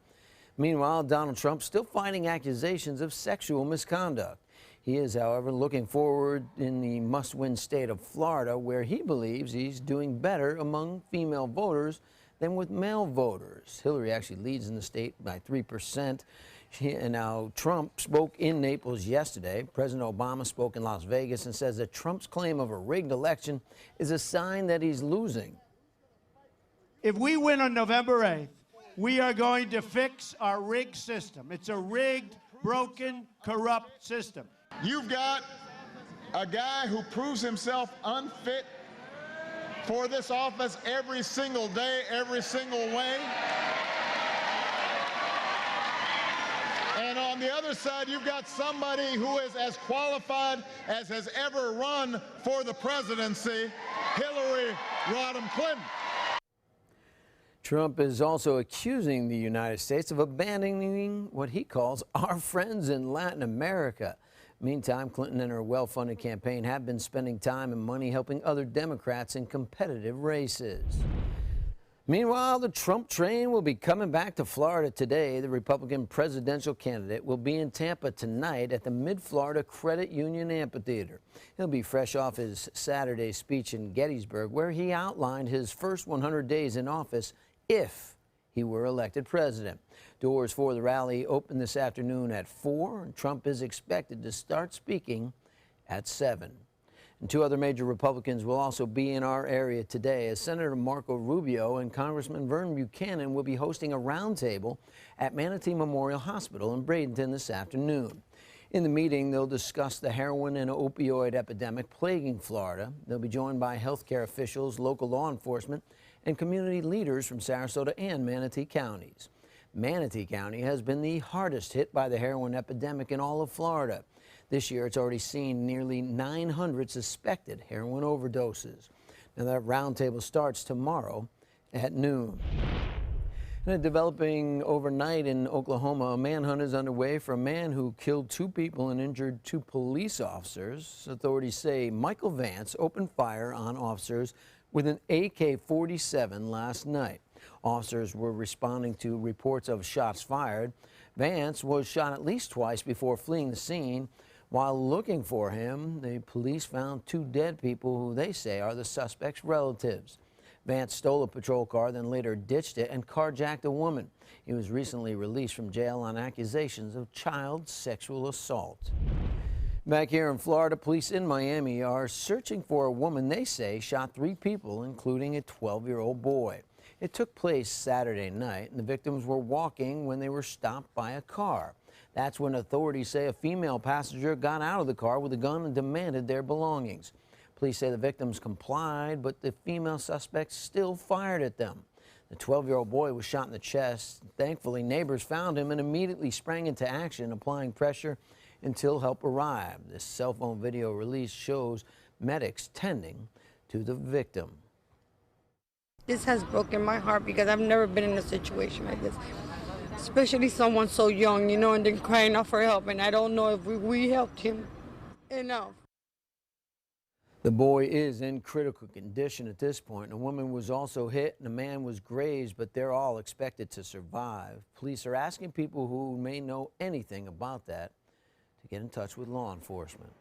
Meanwhile, Donald Trump still fighting accusations of sexual misconduct. He is, however, looking forward in the must-win state of Florida, where he believes he's doing better among female voters than with male voters. Hillary actually leads in the state by 3%. And now Trump spoke in Naples yesterday. President Obama spoke in Las Vegas and says that Trump's claim of a rigged election is a sign that he's losing. If we win on November 8th, we are going to fix our rigged system. It's a rigged, broken, corrupt system. You've got a guy who proves himself unfit for this office every single day, every single way. And on the other side, you've got somebody who is as qualified as has ever run for the presidency, Hillary Rodham Clinton. Trump is also accusing the United States of abandoning what he calls our friends in Latin America. Meantime, Clinton and her well-funded campaign have been spending time and money helping other Democrats in competitive races. Meanwhile, the Trump train will be coming back to Florida today. The Republican presidential candidate will be in Tampa tonight at the Mid-Florida Credit Union Amphitheater. He'll be fresh off his Saturday speech in Gettysburg, where he outlined his first 100 days in office if he were elected president. Doors for the rally open this afternoon at 4, and Trump is expected to start speaking at 7. And 2 other major Republicans will also be in our area today, as Senator Marco Rubio and Congressman Vern Buchanan will be hosting a roundtable at Manatee Memorial Hospital in Bradenton this afternoon. In the meeting, they'll discuss the heroin and opioid epidemic plaguing Florida. They'll be joined by healthcare officials, local law enforcement, and community leaders from Sarasota and Manatee counties. Manatee County has been the hardest hit by the heroin epidemic in all of Florida. This year, it's already seen nearly 900 suspected heroin overdoses. Now, that roundtable starts tomorrow at noon. And developing overnight in Oklahoma, a manhunt is underway for a man who killed 2 people and injured 2 police officers. Authorities say Michael Vance opened fire on officers with an AK-47 last night. Officers were responding to reports of shots fired. Vance was shot at least twice before fleeing the scene. While looking for him, the police found 2 dead people who they say are the suspect's relatives. Vance stole a patrol car, then later ditched it and carjacked a woman. He was recently released from jail on accusations of child sexual assault. Back here in Florida, police in Miami are searching for a woman they say shot 3 people, including a 12-year-old boy. It took place Saturday night, and the victims were walking when they were stopped by a car. That's when authorities say a female passenger got out of the car with a gun and demanded their belongings. Police say the victims complied, but the female suspects still fired at them. The 12-year-old boy was shot in the chest. Thankfully, neighbors found him and immediately sprang into action, applying pressure until help arrived. This cell phone video release shows medics tending to the victim. This has broken my heart because I've never been in a situation like this, especially someone so young, you know, and then crying out for help, and I don't know if we helped him enough. The boy is in critical condition at this point. A woman was also hit and a man was grazed, but they're all expected to survive. Police are asking people who may know anything about that to get in touch with law enforcement.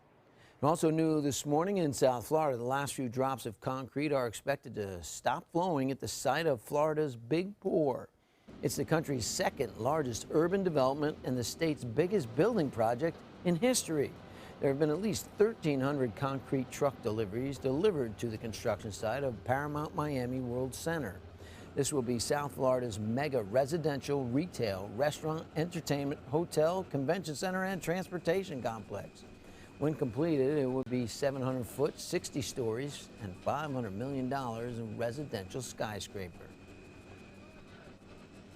And also new this morning in South Florida, the last few drops of concrete are expected to stop flowing at the site of Florida's Big Pour. It's the country's 2nd largest urban development and the state's biggest building project in history. There have been at least 1,300 concrete truck deliveries delivered to the construction site of Paramount Miami World Center. This will be South Florida's mega residential, retail, restaurant, entertainment, hotel, convention center, and transportation complex. When completed, it will be 700 foot, 60 stories, and $500 million in residential skyscraper.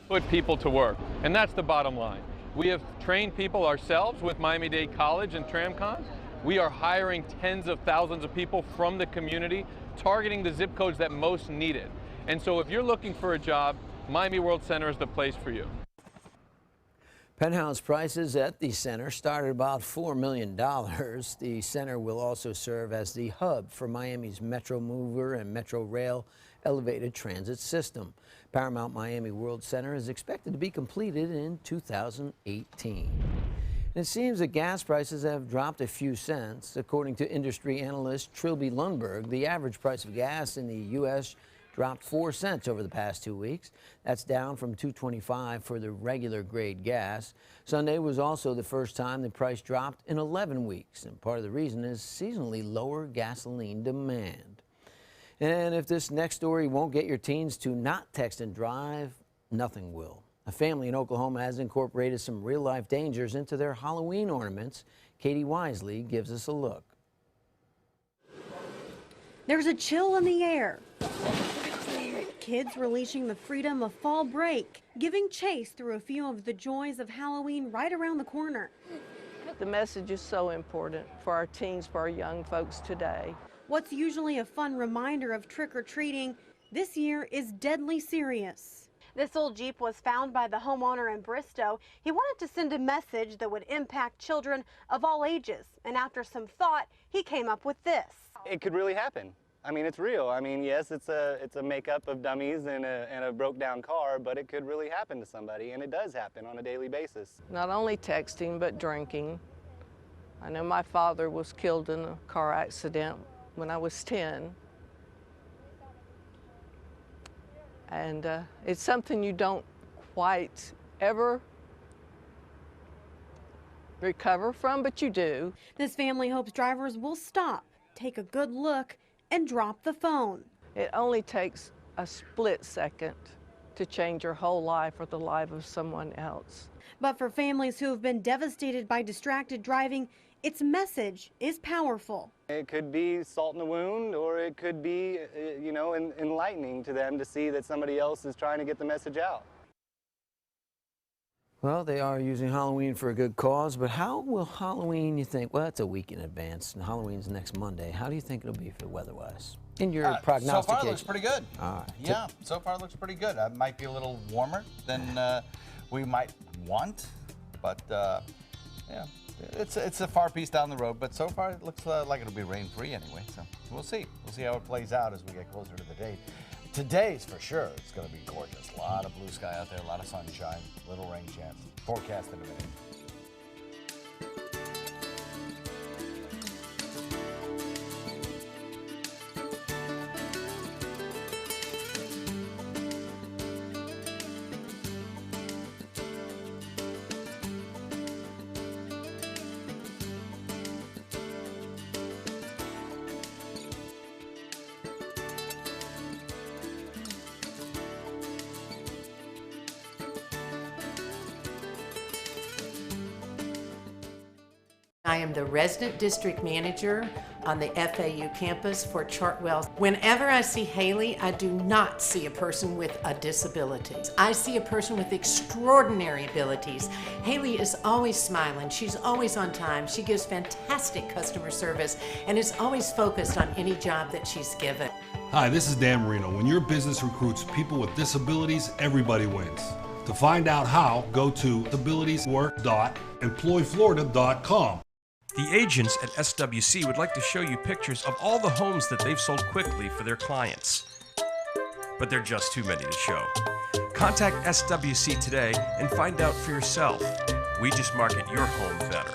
Put people to work, and that's the bottom line. We have trained people ourselves with Miami-Dade College and TramCon. We are hiring tens of thousands of people from the community, targeting the zip codes that most need it. And so if you're looking for a job, Miami World Center is the place for you. Penthouse prices at the center start at about $4 million. The center will also serve as the hub for Miami's Metro Mover and Metro Rail elevated transit system. Paramount Miami World Center is expected to be completed in 2018. It seems that gas prices have dropped a few cents. According to industry analyst Trilby Lundberg, the average price of gas in the U.S. dropped 4 cents over the past 2 weeks. That's down from $2.25 for the regular grade gas. Sunday was also the first time the price dropped in 11 weeks, and part of the reason is seasonally lower gasoline demand. And if this next story won't get your teens to not text and drive, nothing will. A family in Oklahoma has incorporated some real-life dangers into their Halloween ornaments. Katie Wisely gives us a look. There's a chill in the air. Kids releasing the freedom of fall break, giving chase through a few of the joys of Halloween right around the corner. The message is so important for our teens, for our young folks today. What's usually a fun reminder of trick-or-treating this year is deadly serious. This old Jeep was found by the homeowner in Bristow. He wanted to send a message that would impact children of all ages, and after some thought, he came up with this. It could really happen. I mean, it's real. I mean, yes, it's a makeup of dummies and a broke down car, but it could really happen to somebody, and it does happen on a daily basis. Not only texting, but drinking. I know my father was killed in a car accident when I was 10. And it's something you don't quite ever recover from, but you do. This family hopes drivers will stop, take a good look, and drop the phone. It only takes a split second to change your whole life or the life of someone else. But for families who have been devastated by distracted driving, its message is powerful. It could be salt in the wound, or it could be, you know, enlightening to them to see that somebody else is trying to get the message out. Well, they are using Halloween for a good cause, but how will Halloween, you think, well, it's a week in advance, and Halloween's next Monday. How do you think it'll be for weather-wise? In your prognostication. So far, it looks pretty good. All right. Yeah, so far it looks pretty good. It might be a little warmer than we might want, but yeah, it's a far piece down the road. But so far, it looks like it'll be rain-free anyway. So we'll see. We'll see how it plays out as we get closer to the date. Today's for sure. It's going to be gorgeous. A lot of blue sky out there, a lot of sunshine, little rain chance. Forecast in a minute. I am the resident district manager on the FAU campus for Chartwell. Whenever I see Haley, I do not see a person with a disability. I see a person with extraordinary abilities. Haley is always smiling. She's always on time. She gives fantastic customer service and is always focused on any job that she's given. Hi, this is Dan Marino. When your business recruits people with disabilities, everybody wins. To find out how, go to disabilitieswork.employflorida.com. The agents at SWC would like to show you pictures of all the homes that they've sold quickly for their clients. But they're just too many to show. Contact SWC today and find out for yourself. We just market your home better.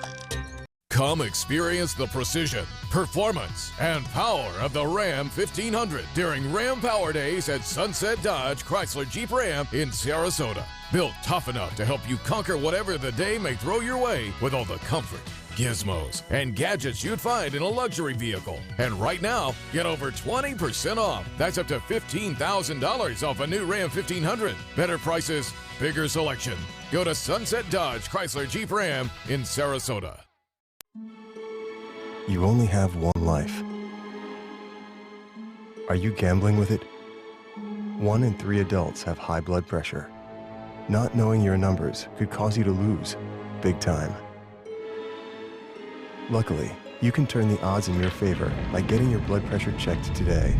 Come experience the precision, performance, and power of the Ram 1500 during Ram Power Days at Sunset Dodge Chrysler Jeep Ram in Sarasota. Built tough enough to help you conquer whatever the day may throw your way with all the comfort, gizmos, and gadgets you'd find in a luxury vehicle. And right now, get over 20% off. That's up to $15,000 off a new Ram 1500. Better prices, bigger selection. Go to Sunset Dodge Chrysler Jeep Ram in Sarasota. You only have one life. Are you gambling with it? 1 in 3 adults have high blood pressure. Not knowing your numbers could cause you to lose, big time. Luckily, you can turn the odds in your favor by getting your blood pressure checked today.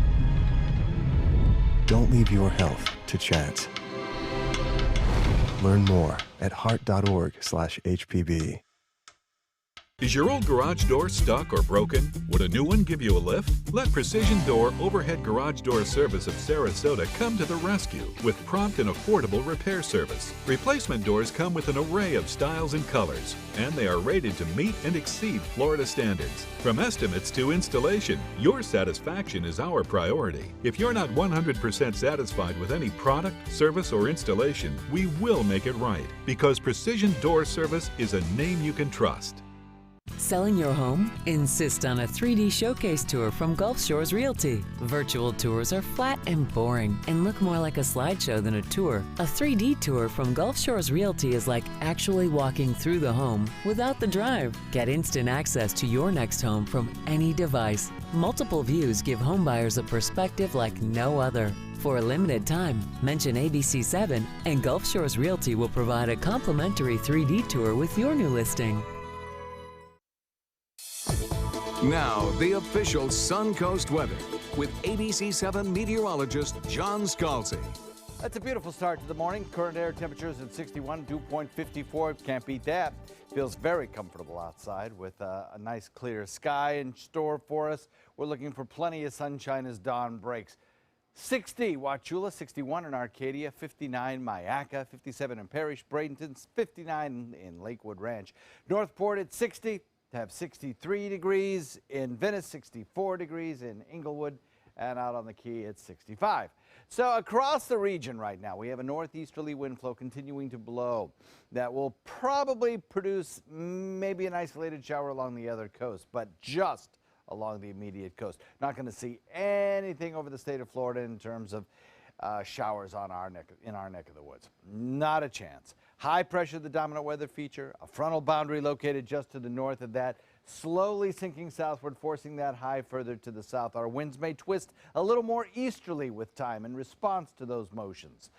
Don't leave your health to chance. Learn more at heart.org/HPB. Is your old garage door stuck or broken? Would a new one give you a lift? Let Precision Door Overhead Garage Door Service of Sarasota come to the rescue with prompt and affordable repair service. Replacement doors come with an array of styles and colors, and they are rated to meet and exceed Florida standards. From estimates to installation, your satisfaction is our priority. If you're not 100% satisfied with any product, service, or installation, we will make it right, because Precision Door Service is a name you can trust. Selling your home? Insist on a 3D showcase tour from Gulf Shores Realty. Virtual tours are flat and boring and look more like a slideshow than a tour. A 3D tour from Gulf Shores Realty is like actually walking through the home without the drive. Get instant access to your next home from any device. Multiple views give homebuyers a perspective like no other. For a limited time, mention ABC7 and Gulf Shores Realty will provide a complimentary 3D tour with your new listing. Now, the official Suncoast weather with ABC7 meteorologist John Scalzi. That's a beautiful start to the morning. Current air temperatures at 61, dew point 54. Can't beat that. Feels very comfortable outside with a nice clear sky in store for us. We're looking for plenty of sunshine as dawn breaks. 60 Wauchula, 61 in Arcadia, 59 Mayaca, 57 in Parrish, Bradenton, 59 in Lakewood Ranch. Northport at 60. Have 63 degrees in Venice, 64 degrees in Inglewood, and out on the Key it's 65. So across the region right now, we have a northeasterly wind flow continuing to blow that will probably produce maybe an isolated shower along the other coast, but just along the immediate coast. Not going to see anything over the state of Florida in terms of showers on in our neck of the woods. Not a chance. High pressure, the dominant weather feature. A frontal boundary located just to the north of that, slowly sinking southward, forcing that high further to the south. Our winds may twist a little more easterly with time in response to those motions.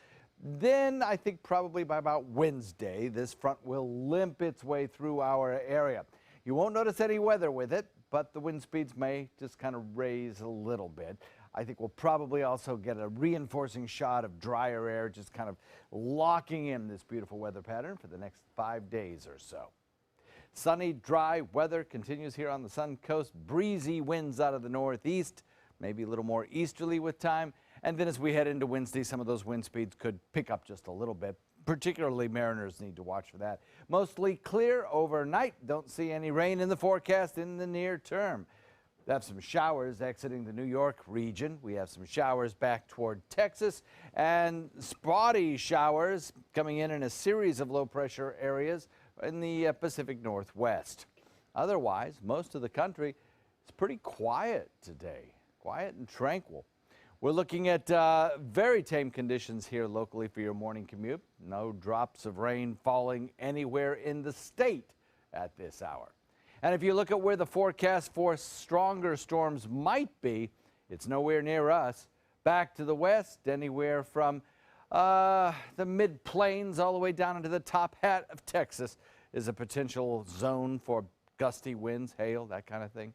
Then I think probably by about Wednesday, this front will limp its way through our area. You won't notice any weather with it, but the wind speeds may just kind of raise a little bit. I think we'll probably also get a reinforcing shot of drier air, just kind of locking in this beautiful weather pattern for the next 5 days or so. Sunny, dry weather continues here on the Suncoast. Breezy winds out of the northeast, maybe a little more easterly with time. And then as we head into Wednesday, some of those wind speeds could pick up just a little bit. Particularly mariners need to watch for that. Mostly clear overnight. Don't see any rain in the forecast in the near term. We have some showers exiting the New York region. We have some showers back toward Texas and spotty showers coming in a series of low pressure areas in the Pacific Northwest. Otherwise, most of the country is pretty quiet today, quiet and tranquil. We're looking at very tame conditions here locally for your morning commute. No drops of rain falling anywhere in the state at this hour. And if you look at where the forecast for stronger storms might be, it's nowhere near us. Back to the west, anywhere from the mid-plains all the way down into the top hat of Texas is a potential zone for gusty winds, hail, that kind of thing.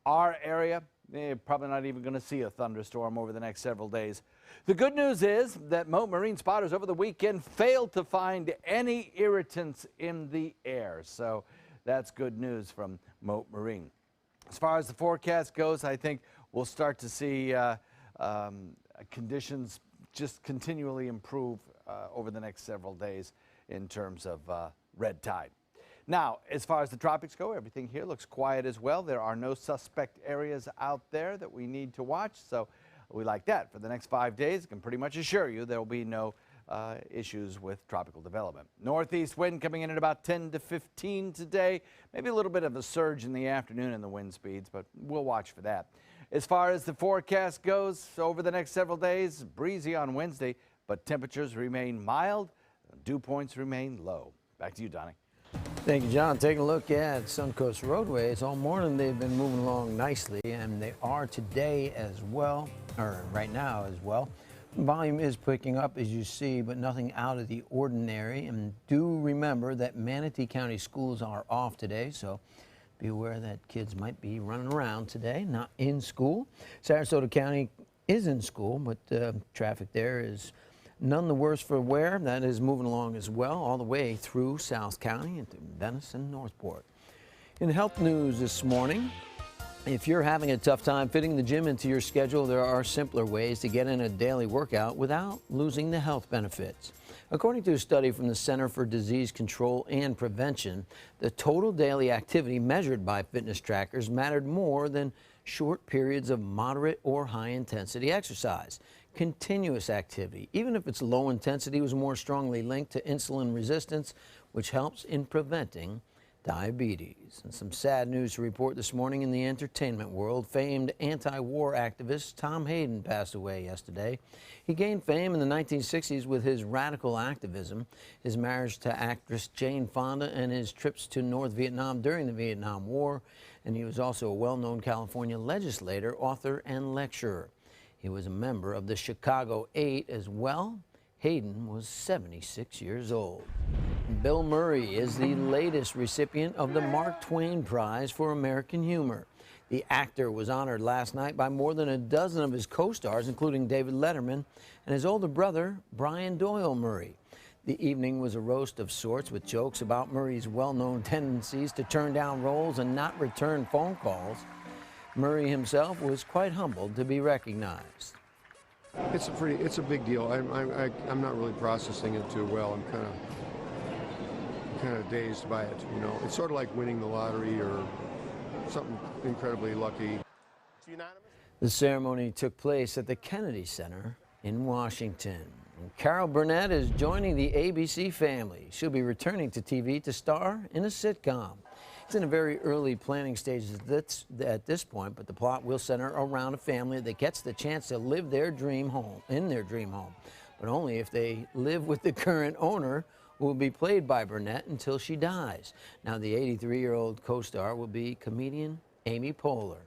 Our area, probably not even going to see a thunderstorm over the next several days. The good news is that Mote Marine spotters over the weekend failed to find any irritants in the air. So that's good news from Mote Marine. As far as the forecast goes, I think we'll start to see conditions just continually improve over the next several days in terms of red tide. Now, as far as the tropics go, everything here looks quiet as well. There are no suspect areas out there that we need to watch, so we like that. For the next 5 days, I can pretty much assure you there will be no issues with tropical development. Northeast wind coming in at about 10 to 15 today. Maybe a little bit of a surge in the afternoon in the wind speeds, but we'll watch for that. As far as the forecast goes, over the next several days, breezy on Wednesday, but temperatures remain mild, dew points remain low. Back to you, Donnie. Thank you, John. Taking a look at Suncoast roadways. All morning they've been moving along nicely, and they are today as well, or right now as well. Volume is picking up, as you see, but nothing out of the ordinary. And do remember that Manatee County schools are off today, so be aware that kids might be running around today, not in school. Sarasota County is in school, but traffic there is none the worse for wear. That is moving along as well, all the way through South County into Venice and Northport. In health news this morning, if you're having a tough time fitting the gym into your schedule, there are simpler ways to get in a daily workout without losing the health benefits. According to a study from the Center for Disease Control and Prevention, the total daily activity measured by fitness trackers mattered more than short periods of moderate or high intensity exercise. Continuous activity, even if it's low intensity, was more strongly linked to insulin resistance, which helps in preventing diabetes. And some sad news to report this morning in the entertainment world. Famed anti-war activist Tom Hayden passed away yesterday. He gained fame in the 1960s with his radical activism, his marriage to actress Jane Fonda, and his trips to North Vietnam during the Vietnam War. And he was also a well-known California legislator, author, and lecturer. He was a member of the Chicago 8 as well. Hayden was 76 years old. Bill Murray is the latest recipient of the Mark Twain Prize for American Humor. The actor was honored last night by more than a dozen of his co-stars, including David Letterman and his older brother, Brian Doyle Murray. The evening was a roast of sorts with jokes about Murray's well-known tendencies to turn down roles and not return phone calls. Murray himself was quite humbled to be recognized. It's a big deal. I'm not really processing it too well. I'm kind of dazed by it. You know, it's sort of like winning the lottery or something incredibly lucky. The ceremony took place at the Kennedy Center in Washington. And Carol Burnett is joining the ABC family. She'll be returning to TV to star in a sitcom. It's in a very early planning stage at this point, but the plot will center around a family that gets the chance to live their dream home, but only if they live with the current owner, who will be played by Burnett until she dies. Now, the 83-year-old co-star will be comedian Amy Poehler.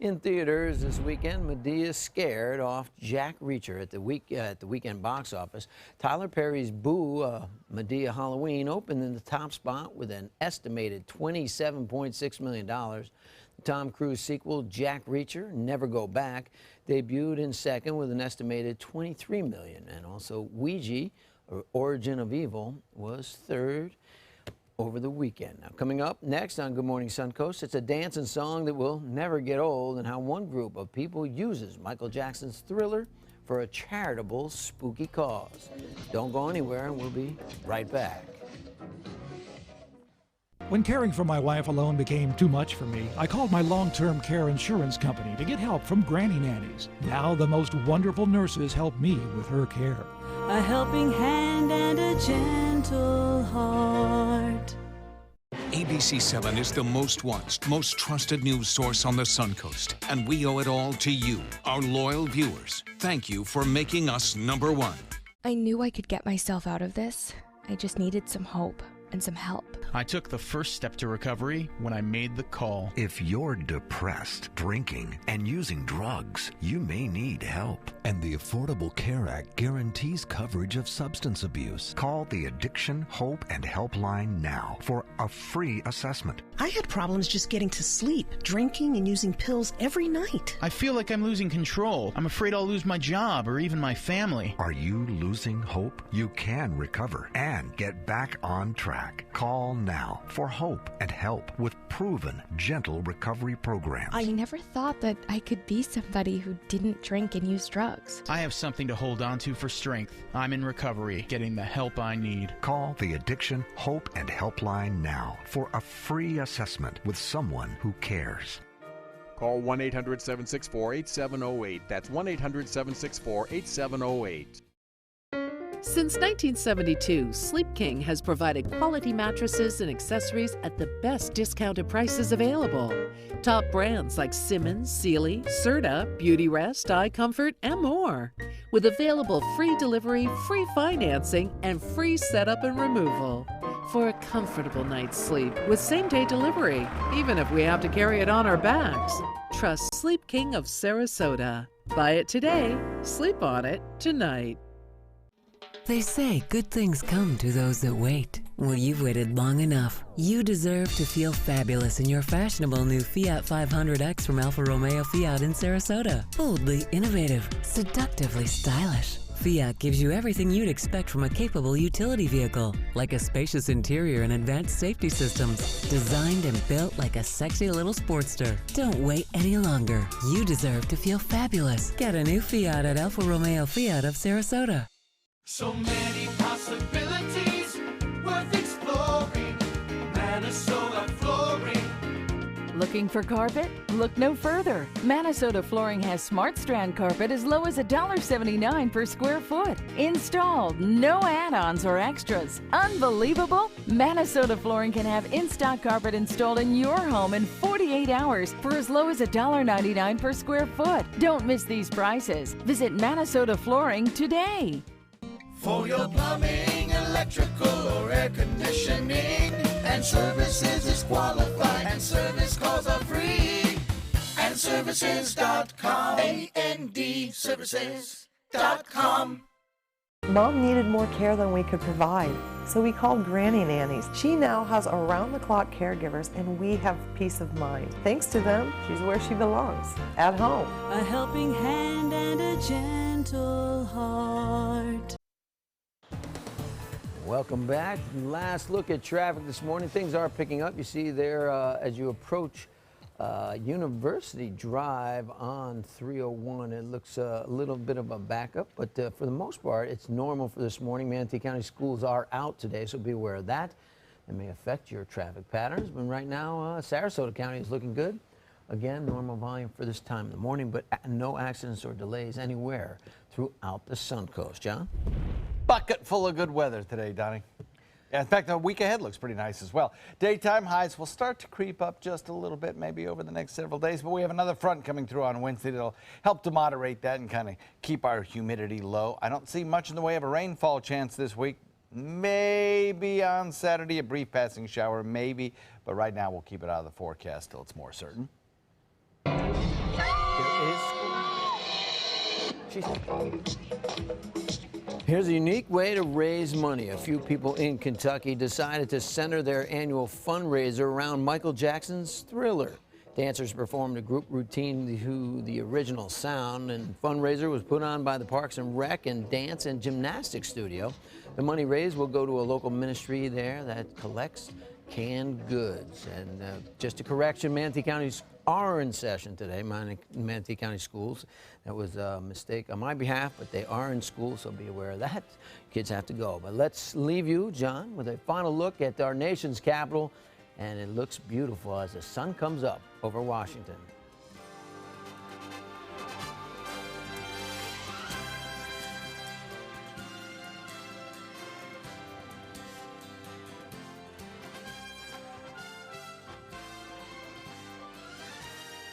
In theaters this weekend, Medea's Scared off Jack Reacher at the weekend box office. Tyler Perry's Boo, Medea Halloween opened in the top spot with an estimated $27.6 million. The Tom Cruise sequel, Jack Reacher, Never Go Back, debuted in second with an estimated $23 million. And also Ouija, or Origin of Evil, was third over the weekend. Now, coming up next on Good Morning Suncoast, it's a dance and song that will never get old, and how one group of people uses Michael Jackson's Thriller for a charitable spooky cause. Don't go anywhere, and we'll be right back. When caring for my wife alone became too much for me, I called my long-term care insurance company to get help from granny nannies. Now the most wonderful nurses help me with her care. A helping hand and a gentle heart. ABC7 is the most watched, most trusted news source on the Suncoast, and we owe it all to you, our loyal viewers. Thank you for making us #1. I knew I could get myself out of this. I just needed some hope and some help. I took the first step to recovery when I made the call. If you're depressed, drinking, and using drugs, you may need help. And the Affordable Care Act guarantees coverage of substance abuse. Call the Addiction, Hope, and Helpline now for a free assessment. I had problems just getting to sleep, drinking and using pills every night. I feel like I'm losing control. I'm afraid I'll lose my job or even my family. Are you losing hope? You can recover and get back on track. Call now for hope and help with proven, gentle recovery programs. I never thought that I could be somebody who didn't drink and use drugs. I have something to hold on to for strength. I'm in recovery, getting the help I need. Call the Addiction, Hope, and Helpline now for a free assessment with someone who cares. Call 1-800-764-8708. That's 1-800-764-8708. Since 1972, Sleep King has provided quality mattresses and accessories at the best discounted prices available. Top brands like Simmons, Sealy, Serta, Beautyrest, iComfort, and more. With available free delivery, free financing, and free setup and removal. For a comfortable night's sleep with same-day delivery, even if we have to carry it on our backs. Trust Sleep King of Sarasota. Buy it today, sleep on it tonight. They say good things come to those that wait. Well, you've waited long enough. You deserve to feel fabulous in your fashionable new Fiat 500X from Alfa Romeo Fiat in Sarasota. Boldly innovative, seductively stylish. Fiat gives you everything you'd expect from a capable utility vehicle, like a spacious interior and advanced safety systems, designed and built like a sexy little sportster. Don't wait any longer. You deserve to feel fabulous. Get a new Fiat at Alfa Romeo Fiat of Sarasota. So many possibilities worth exploring. Minnesota Flooring. Looking for carpet? Look no further. Minnesota Flooring has Smart Strand carpet as low as $1.79 per square foot. Installed, no add-ons or extras. Unbelievable? Minnesota Flooring can have in-stock carpet installed in your home in 48 hours for as low as $1.99 per square foot. Don't miss these prices. Visit Minnesota Flooring today. For your plumbing, electrical, or air conditioning, and services is qualified, and service calls are free. And services.com, A-N-D, services.com. Mom needed more care than we could provide, so we called Granny Nannies. She now has around-the-clock caregivers, and we have peace of mind. Thanks to them, she's where she belongs, at home. A helping hand and a gentle heart. Welcome back. Last look at traffic this morning. Things are picking up. You see there as you approach University Drive on 301. It looks a little bit of a backup, but for the most part, it's normal for this morning. Manatee County schools are out today, so be aware of that. It may affect your traffic patterns, but right now, Sarasota County is looking good. Again, normal volume for this time in the morning, but no accidents or delays anywhere throughout the Suncoast. John? Bucket full of good weather today, Donnie. In fact, the week ahead looks pretty nice as well. Daytime highs will start to creep up just a little bit, maybe over the next several days, but we have another front coming through on Wednesday that'll help to moderate that and kind of keep our humidity low. I don't see much in the way of a rainfall chance this week. Maybe on Saturday, a brief passing shower, maybe, but right now we'll keep it out of the forecast till it's more certain. Here's a unique way to raise money. A few people in Kentucky decided to center their annual fundraiser around Michael Jackson's Thriller. Dancers performed a group routine to the original sound, and fundraiser was put on by the Parks and Rec and Dance and Gymnastics Studio. The money raised will go to a local ministry there that collects canned goods. And just a correction, Manatee County's are in session today, Manatee County schools. That was a mistake on my behalf, but they are in school, so be aware of that. Kids have to go. But let's leave you, John, with a final look at our nation's capital, and it looks beautiful as the sun comes up over Washington.